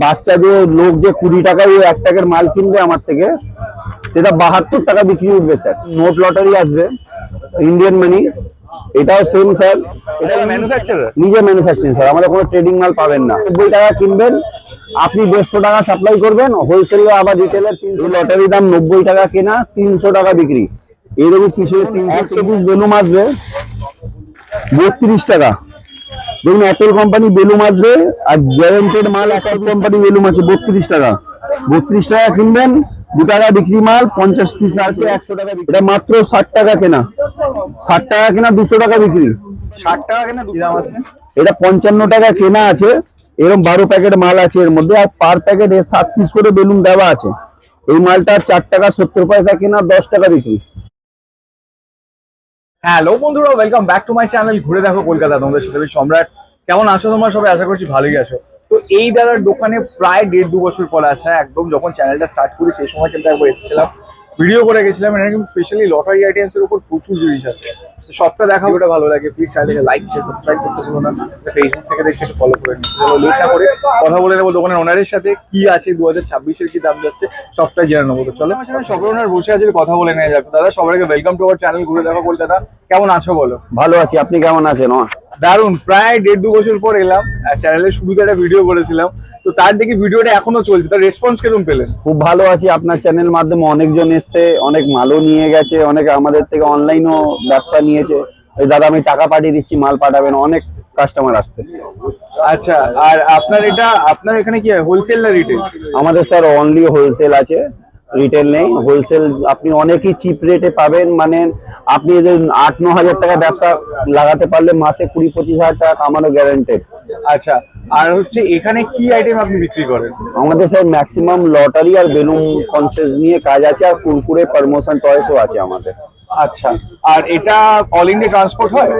বাচ্চা যে লোক যে 20 টাকায় 1 টাকার মাল কিনবে আমার থেকে, সেটা 72 টাকা বিক্রি উঠবে স্যার। নোট লটারি আসবে, ইন্ডিয়ান মানি, এটাও সেম স্যার। এটা ম্যানুফ্যাকচারার নিজে ম্যানুফ্যাকচারিং স্যার, আমাদের কোনো ট্রেডিং মাল পাবেন না। 90 টাকা কিনবেন, আপনি 150 টাকা সাপ্লাই করবেন, হোলসেল আবার রিটেলার। লটারি দাম 90 টাকা কেনা, 300 টাকা বিক্রি। এইরকম পিছনে 100 পিস বেলুম আসবে 32 টাকা। দেখুন অ্যাপেল কোম্পানি বেলুম আসবে, আর গ্যারান্টেড মাল অ্যাপেল কোম্পানি বেলুম আছে 32 টাকা। 32 টাকা কিনবেন, 2 টাকা বিক্রি মাল, 50 পিস আছে 100 টাকা বিক্রি। এটা মাত্র 60 টাকা কেনা, 60 টাকা কেনা, 200 টাকা বিক্রি। 60 টাকা কেনা দাম আছে। এটা 55 টাকা কেনা আছে, এরকম 12 প্যাকেট মাল আছে এর মধ্যে, আর পার প্যাকেটে 7 পিস করে বেলুন দেওয়া আছে। এই মালটা 4 টাকা 70 পয়সা কেনা, 10 টাকা বিক্রি। হ্যালো বন্ধুরা, welcome back to my channel ঘুরে দেখো কলকাতা। তোমাদের সাথে সম্রাট। কেমন আছো তোমরা সবাই? আশা করছি ভালোই আছো। তো এই দাদার দোকানে প্রায় 1.5-2 বছর পর আসা, একদম যখন চ্যানেলটা স্টার্ট করি সেই সময় কিন্তু একবার এসেছিলাম, ভিডিও করে গেছিলাম। এখানে কিন্তু স্পেশালি লটারি আইটেমস এর উপর প্রচুর জিনিস আছে। তো সবটা দেখা ওটা ভালো লাগে, প্লিজ চ্যানেলটাকে লাইক শেয়ার সাবস্ক্রাইব করতে ভুলো না। ফেসবুক থেকে দেখছি একটু ফলো করে নিচ্ছি। চলো লেট না করে কথা বলে নেবো দোকানের ওনারের সাথে, কি আছে 2026-এর কি দাম যাচ্ছে সবটাই জেনে নেবো। তো চলো আমার সাথে সব ওনার বসে আছে, কথা বলে নেওয়া যাক। দাদা সবাইকে ওয়েলকাম টু আওয়ার চ্যানেল ঘুরে দেখো কলকাতা। কেমন আছো বলো? ভালো আছি, আপনি কেমন আছেন? দারুন, প্রায় 1.5-2 বছর পর এলাম। চ্যানেলের শুরুতে একটা ভিডিও করেছিলাম, তো তার দেখি ভিডিওটা এখনো চলছে, তার রেসপন্স কিরকম পেলেন? খুব ভালো আছি, আপনার চ্যানেল মাধ্যমে অনেকজন এসছে, অনেক মালও নিয়ে গেছে, অনেকে আমাদের থেকে অনলাইনও ব্যবসা নিয়েছে। ওই দাদা আমি টাকা পাঠিয়ে দিচ্ছি, মাল পাঠাবেন, অনেক কাস্টমার আসছে। আচ্ছা, আর আপনার এখানে কি হোলসেল না রিটেল? আমাদের স্যার অনলি হোলসেল আছে, রিটেল নেই। হোলসেল আপনি অনেকই চিপ রেটে পাবেন, মানে আপনি এদের 8-9 হাজার টাকা ব্যবসা লাগাতে পারলে মাসে 20-25 হাজার টাকা কামানো গ্যারান্টেড। আচ্ছা, আর হচ্ছে এখানে কি আইটেম আপনি বিক্রি করেন? আমাদের স্যার ম্যাক্সিমাম লটারি আর বেলুন কনসেস নিয়ে কাজ আছে, আর কুরকুরে প্রমোশন টয়েসও আছে আমাদের। আচ্ছা, আর এটা অল ইন্ডিয়া ট্রান্সপোর্ট হয়?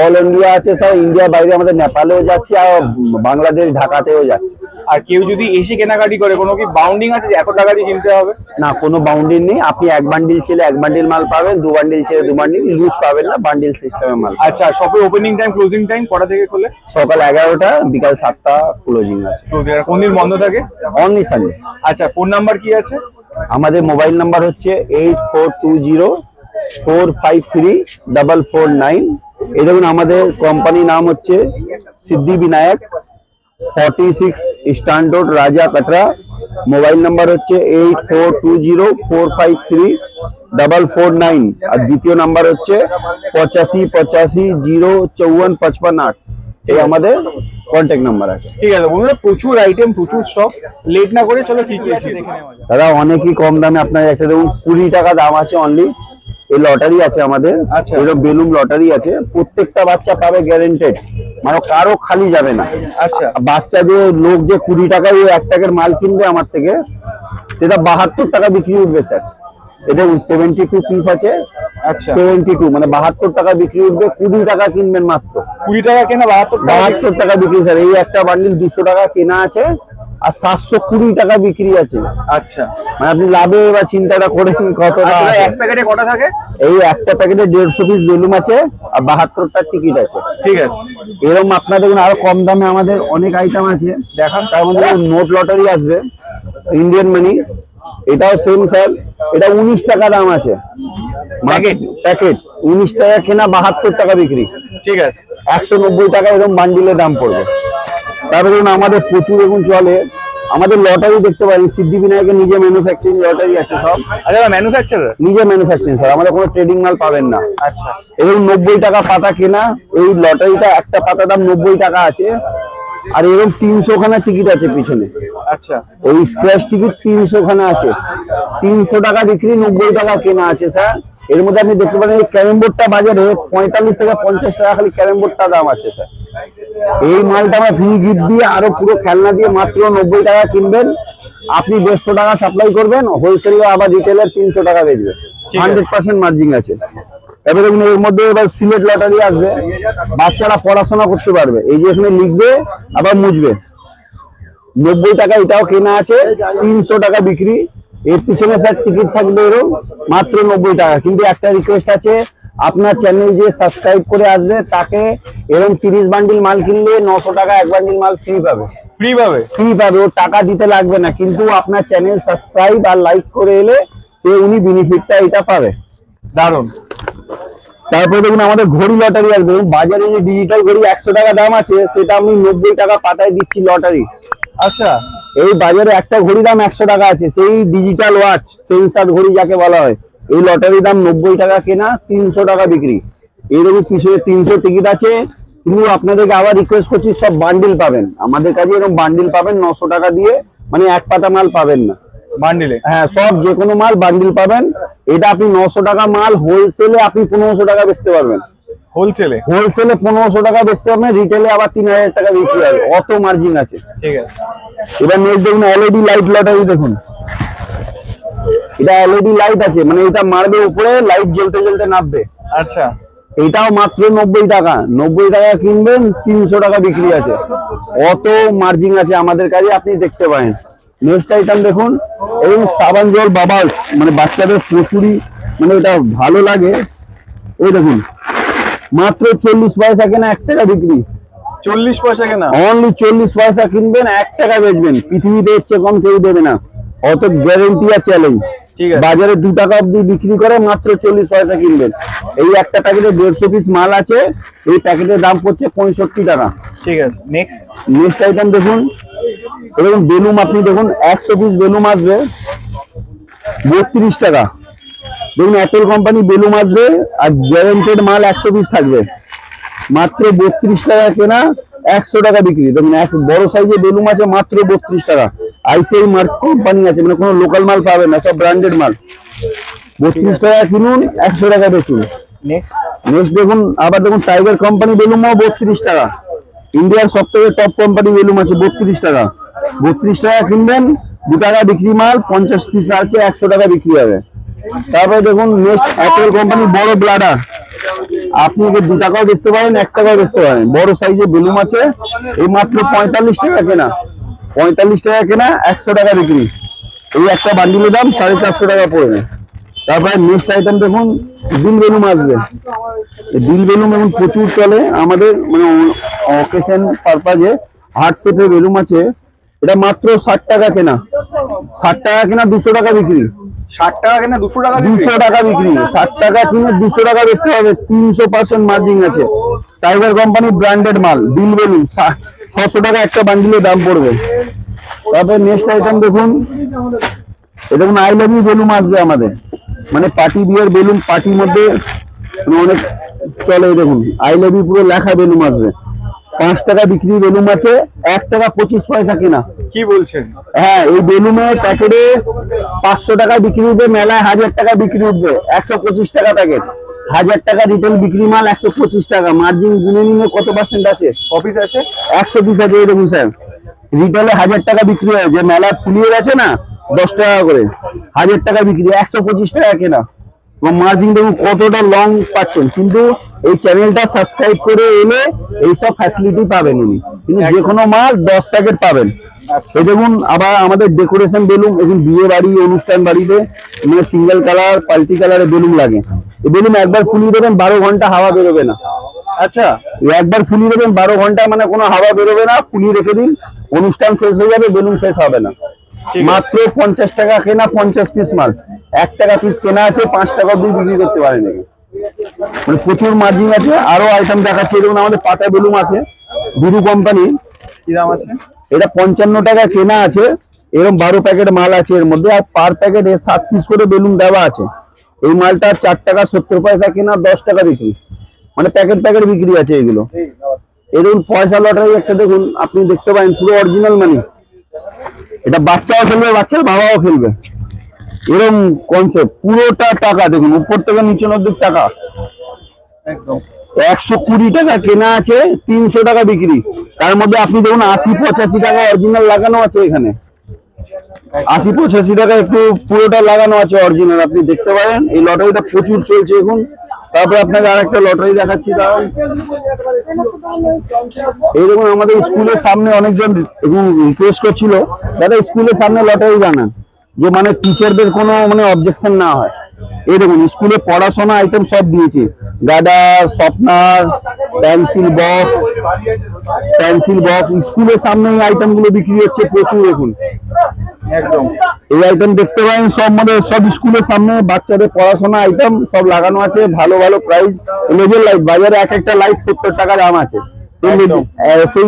অল ইন্ডিয়া আছে স্যার, ইন্ডিয়া বাইরে আমাদের নেপালেও যাচ্ছে, আর বাংলাদেশ ঢাকাতেও যাচ্ছে। আর কেউ যদি এসে কেনাকাটি করে, কোনো কি বাউন্ডিং আছে যে এত টাকা দিয়ে কিনতে হবে? না, কোনো বাউন্ডারি নেই। আপনি 1 বান্ডিল ছেলে 1 বান্ডিল মাল পাবেন, 2 বান্ডিল ছেলে 2 বান্ডিল, লুজ পাবেন না, বান্ডিল সিস্টেমে মাল। আচ্ছা, শপের ওপেনিং টাইম ক্লোজিং টাইম কটা থেকে খোলে? সকাল 11টা, বিকাল 7টা ক্লোজিং আছে। ক্লোজিং কোন দিন বন্ধ থাকে? Only Sunday. আচ্ছা, ফোন নাম্বার কি আছে? আমাদের মোবাইল নাম্বার হচ্ছে 8420453449। এই দেখুন আমাদের কোম্পানি নাম হচ্ছে সিদ্ধি বিনায়ক, 46 স্ট্যান্ড রোড, রাজা কাটরা। মোবাইল নাম্বার হচ্ছে 8420453449। আর দ্বিতীয় নাম্বার হচ্ছে 8585054558। এই আমাদের কন্ট্যাক্ট নাম্বার আছে। ঠিক আছে বন্ধুরা, প্রচুর আইটেম, প্রচুর স্টক। লেট না করে চলো কি কি আছে দেখে নেওয়া যাক। দাদা অনেকই কম দামে আপনার একটা দেখুন 20 টাকা দাম আছে অনলি। এই লটারি আছে আমাদের, আচ্ছা, এরকম বেলুন লটারি আছে, প্রত্যেকটা বাচ্চা পাবে গ্যারান্টেড, মানে কারো খালি যাবে না। আচ্ছা, বাচ্চা যে লোক যে 20 টাকায় 1 টাকার মাল কিনবে আমার থেকে, সেটা 72 টাকা বিক্রি উঠবে স্যার। এটা 72 পিস আছে। আচ্ছা, 72 মানে 72 টাকা বিক্রি উঠবে। 20 টাকা কিনবেন মাত্র, 20 টাকা কেনা 72 টাকা বিক্রি স্যার। এই একটা বান্ডিল 200 টাকা কেনা আছে, আর 720 টাকা বিক্রি আছে। আচ্ছা, মানে আপনি লাভে বা চিন্তাটা করেন কত। এক প্যাকেটে কটা থাকে? এই একটা প্যাকেটে 150 পিস বেলুন আছে, আর 72টা টিকিট আছে। ঠিক আছে, এরকম আপনার দেখুন আরো কম দামে আমাদের অনেক আইটেম আছে দেখান। তার মধ্যে নোট লটারি আসবে, ইন্ডিয়ান মানি, এটাও সেম স্যার। এটা 19 টাকা দাম আছে প্যাকেট। 19 টাকা কেনা, 72 টাকা বিক্রি। ঠিক আছে, 190 টাকা এরকম বান্ডিলের দাম পড়বে। তারপরে দেখুন আমাদের প্রচুর এখন চলে, আমাদের লটারি দেখতে পারি, সিদ্ধি বিনায়কের নিজে ম্যানুফ্যাকচারিং লটারি আছে সব। আচ্ছা, ম্যানুফ্যাকচারার? নিজে ম্যানুফ্যাকচারিং স্যার, আমাদের কোনো ট্রেডিং মাল পাবেন না। আচ্ছা, এরকম 90 টাকা পাতা কেনা। এই লটারিটা একটা পাতা দাম 90 টাকা আছে, আর এরকম 300 খানা টিকিট আছে পিছনে। আচ্ছা, ওই স্ক্র্যাচ টিকিট 300 খানা আছে, 300 টাকা বিক্রি, 90 টাকা কেনা আছে স্যার। এর মধ্যে আপনি দেখতে পারেন এই ক্যারাম বোর্ডটা বাজারে 45 থেকে 50 টাকা খালি ক্যারাম বোর্ডটা দাম আছে স্যার। এই মালটা আমরা ফ্রি গিফট দিয়ে, আরো পুরো খেলনা দিয়ে মাত্র 90 টাকা কিনবেন। আপনি 150 টাকা সাপ্লাই করবেন, হোলসেল আবার রিটেলার 300 টাকা বেচবে। 100% মার্জিন আছে। এবার দেখুন এর মধ্যে এবার সিলেট লটারি আসবে, বাচ্চারা পড়াশোনা করতে পারবে। এই যে এখানে লিখবে আবার মুছবে। 90 টাকা এটাও কেনা আছে, 300 টাকা বিক্রি। এর পিছনে স্যার টিকিট থাকবে এরকম মাত্র 90 টাকা। কিন্তু একটা রিকোয়েস্ট আছে, আপনার চ্যানেল যে সাবস্ক্রাইব করে আসবে তাকে এরকম 30 বান্ডিল মাল কিনলে 900 টাকা 1 বান্ডিল মাল ফ্রি পাবে। ফ্রি পাবে? ফ্রি পাবে, ওর টাকা দিতে লাগবে না, কিন্তু আপনার চ্যানেল সাবস্ক্রাইব আর লাইক করে এলে উনি বেনিফিটটা এটা পাবে। দারুন। তারপরে দেখুন আমাদের ঘড়ি লটারি আসবে। বাজারে যে ডিজিটাল ঘড়ি 100 টাকা দাম আছে, সেটা আমি 90 টাকা পাতায় দিচ্ছি লটারি। আচ্ছা, এই বাজারে একটা ঘড়ি দাম 100 টাকা আছে, সেই ডিজিটাল ওয়াচ সেন্সার ঘড়ি যাকে বলা হয়, এই লটারি দাম 90 টাকা কেনা, 300 টাকা বিক্রি। এইরকম পিছনে 300 টিকিট আছে, কিন্তু আপনাদেরকে আবার রিকোয়েস্ট করছি সব বান্ডিল পাবেন আমাদের কাছে, এরকম বান্ডিল পাবেন 900 টাকা দিয়ে, মানে এক পাতা মাল পাবেন না বান্ডিলে। হ্যাঁ, সব যে কোনো মাল বান্ডিল পাবেন। এটা আপনি 900 টাকা মাল হোলসেলে আপনি 1500 টাকা বেচতে পারবেন। হোলসেলে? হোলসেলে 1500 টাকা বেচতে পারবেন, রিটেলে আবার 3000 টাকা বিক্রি হবে, অত মার্জিন আছে। ঠিক আছে। এবার নেক্সট দেখুন এলইডি লাইট লটারি। দেখুন এটা এলইডি লাইট আছে, মানে এটা মারবে উপরে, লাইট জ্বলতে জ্বলতে নামবে। আচ্ছা, এটাও মাত্র 90 টাকা। 90 টাকা কিনবেন, 300 টাকা বিক্রি আছে, অত মার্জিন আছে আমাদের কাছে, আপনি দেখতে পারেন। নেক্সট আইটেম দেখুন, এই সাবান জল বাবালস, মানে বাচ্চাদের প্রচুরই মানে এটা ভালো লাগে। এই দেখুন মাত্র 40 পয়সা কেনা, 1 টাকা বিক্রি। 40 পয়সা কেনা? অনলি 40 পয়সা কিনবেন, 1 টাকা বেচবেন। পৃথিবীতে এর চেয়ে কম কেউ দেবে না, অত গ্যারেন্টি আর চ্যালেঞ্জ। ঠিক আছে। বাজারে 2 টাকা অব্দি বিক্রি করে, মাত্র 40 পয়সা কিনবেন। এই একটা প্যাকেটে 150 পিস মাল আছে, এই প্যাকেটের দাম পড়ছে 65 টাকা। ঠিক আছে। নেক্সট আইটেম দেখুন, এরকম বেলুম, আপনি দেখুন 100 পিস বেলুম আসবে 32 টাকা। দেখুন অ্যাপেল কোম্পানি বেলুম আসবে, আর গ্যারেন্টেড মাল 100 পিস থাকবে, মাত্র 32 টাকা কেনা, 100 টাকা বিক্রি। দেখুন এক বড় সাইজের বেলুম আছে মাত্র 32 টাকা। আইসিআই মার্ক কোম্পানি আছে, মানে কোনো লোকাল মাল পাবে না, সব ব্র্যান্ডেড মাল। 32 টাকা কিনুন, 100 টাকা বেচুন। নেক্সট দেখুন আবার দেখুন টাইগার কোম্পানি বেলুমও 32 টাকা। ইন্ডিয়ার সব থেকে টপ কোম্পানি বেলুম আছে 32 টাকা। 32 টাকা কিনবেন, 2 টাকা বিক্রি মাল, 50 পিস আছে, 100 টাকা বিক্রি হবে। তারপরে দেখুন নেক্সট অ্যাপেল কোম্পানি বড় ব্লাডার, আপনি 2 টাকাও বেচতে পারেন, 1 টাকাও বেচতে পারেন। বড় সাইজের বেলুম আছে, এই মাত্র 45 টাকা কেনা, 45 টাকা কেনা, 100 টাকা বিক্রি। এই একটা বান্ডিলের দাম 450 টাকা পড়বে। তারপরে নেক্সট আইটেম দেখুন দিল বেলুম আসবে। দিল বেলুম এখন প্রচুর চলে আমাদের, মানে অকেশন পারপাজে। হার্ট শেপের বেলুম আছে, এটা মাত্র 60 টাকা কেনা, 60 টাকা কেনা, 200 টাকা বিক্রি। 60 টাকা কেনা, 200 টাকা? 200 টাকা বিক্রি। 60 টাকা কিনে 200 টাকা বেচতে হবে, 300% মার্জিন আছে। টাইগার কোম্পানি ব্র্যান্ডেড মাল, দিল বেলুম 600 টাকা একটা বান্ডিলের দাম পড়বে। তারপরে নেক্সট আইটেম দেখুন, এই দেখুন আই লাভ ইউ বেলুম আসবে আমাদের, মানে পার্টি বিয়ার বেলুম, পার্টির মধ্যে অনেক চলে। দেখুন আই লাভ ইউ পুরো লেখা বেলুম আসবে, 5 টাকা বিক্রি বেলুম আছে, 1 টাকা 25 পয়সা কেনা। কি বলছেন? হ্যাঁ, এই বেলুমের প্যাকেটে 500 টাকা বিক্রি উঠবে, মেলায় 1000 টাকা বিক্রি উঠবে, 125 টাকা প্যাকেট। 1000 টাকা রিটেল বিক্রি মাল, 125 টাকা। মার্জিন গুনে নিলে কত পার্সেন্ট আছে? অফিস আছে? 100 পিস আছে। এই দেখুন স্যার, রিটেলে 1000 টাকা বিক্রি হয়, যে মেলা ফুলিয়ে গেছে না 10 টাকা করে, 1000 টাকা বিক্রি, 125 টাকা কেনা। মার্জিন দেখুন কতটা লং পাচ্ছেন, কিন্তু এই চ্যানেলটা সাবস্ক্রাইব করে এলে এইসব ফ্যাসিলিটি পাবেন উনি, কিন্তু যে কোনো মাল 10 প্যাকেট পাবেন। এই দেখুন আবার আমাদের ডেকোরেশন বেলুন, এখন বিয়ে বাড়ি, অনুষ্ঠান বাড়িতে মানে সিঙ্গেল কালার, পাল্টি কালারের বেলুন লাগে। এই বেলুন একবার ফুলিয়ে দেবেন, 12 ঘন্টা হাওয়া বেরোবে না। আচ্ছা, একবার ফুলিয়ে দেবেন 12 ঘন্টা, মানে কোনো হাওয়া বেরোবে না। ফুলিয়ে রেখে দিন, অনুষ্ঠান শেষ হয়ে যাবে, বেলুন শেষ হবে না। মাত্র 50 টাকা কেনা, 50 পিস মাল, 1 টাকা পিস কেনা আছে, 5 টাকা অব্দি বিক্রি করতে পারেন, মানে প্রচুর মার্জিন আছে। আরো আইটেম দেখাচ্ছি, দেখুন আমাদের পাতা বেলুন আছে বিরু কোম্পানি। কি দাম আছে? এটা 55 টাকা কেনা আছে, এরকম 12 প্যাকেট মাল আছে এর মধ্যে, আর পার প্যাকেটে 7 পিস করে বেলুন দেওয়া আছে। এই মালটা 4 টাকা 70 পয়সা কেনা, 10 টাকা বিক্রি, মানে প্যাকেট প্যাকেট বিক্রি আছে এগুলো। এই দেখুন পয়সা লটারি একটা দেখুন, আপনি দেখতে পারেন পুরো অরিজিনাল মানি। এটা বাচ্চাও খেলবে, বাচ্চার বাবাও খেলবে, এরকম কনসেপ্ট। পুরোটা টাকা দেখুন, উপর থেকে নিচে অব্দি টাকা। একদম 120 টাকা কেনা আছে, 300 টাকা বিক্রি। তার মধ্যে আপনি দেখুন 80-85 টাকা অরিজিনাল লাগানো আছে এখানে, 80-85 টাকা একটু পুরোটা লাগানো আছে অরিজিনাল, আপনি দেখতে পারেন। এই লটারিটা প্রচুর চলছে এখন। তারপরে আপনাকে আরেকটা লটারি দেখাচ্ছি, কারণ এই দেখুন আমাদের স্কুলের সামনে অনেকজন রিকোয়েস্ট করছিল, দাদা স্কুলের সামনে লটারি বানান, যে মানে টিচারদের কোনো মানে অবজেকশন না হয়। এই দেখুন স্কুলে পড়াশোনা আইটেম সব দিয়েছি, গার্ডার, শর্পনার, পেন্সিল বক্স, স্কুলের সামনে এই আইটেম গুলো বিক্রি হচ্ছে প্রচুর। দেখুন একদম এই আইটেম দেখতে পারেন, সব মানে সব স্কুলের সামনে বাচ্চাদের পড়াশোনা আইটেম সব লাগানো আছে, ভালো ভালো প্রাইস। লেজার লাইট, বাজারে এক একটা লাইট 70 টাকা দাম আছে, সেই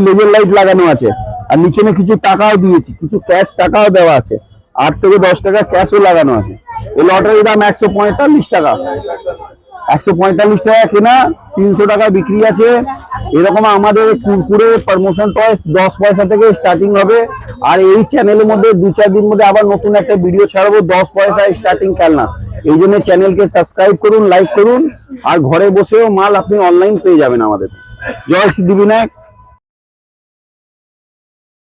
লেজার লাইট লাগানো আছে। আর নিচে কিছু টাকাও দিয়েছি, কিছু ক্যাশ টাকাও দেওয়া আছে, 8 থেকে 10 টাকা ক্যাশও লাগানো আছে। এই লটারির দাম 145 টাকা, 145 টাকা কেনা, 300 টাকা বিক্রি আছে। এরকম আমাদের কুরকুরে প্রমোশন টয়েস 10 পয়সা থেকে স্টার্টিং হবে। আর এই চ্যানেলের মধ্যে 2-4 দিন মধ্যে আবার নতুন একটা ভিডিও ছাড়বো 10 পয়সা স্টার্টিং খেলনা। এই জন্য চ্যানেলকে সাবস্ক্রাইব করুন, লাইক করুন, আর ঘরে বসেও মাল আপনি অনলাইন পেয়ে যাবেন আমাদের। জয় সিদ্ধিবিনায়ক।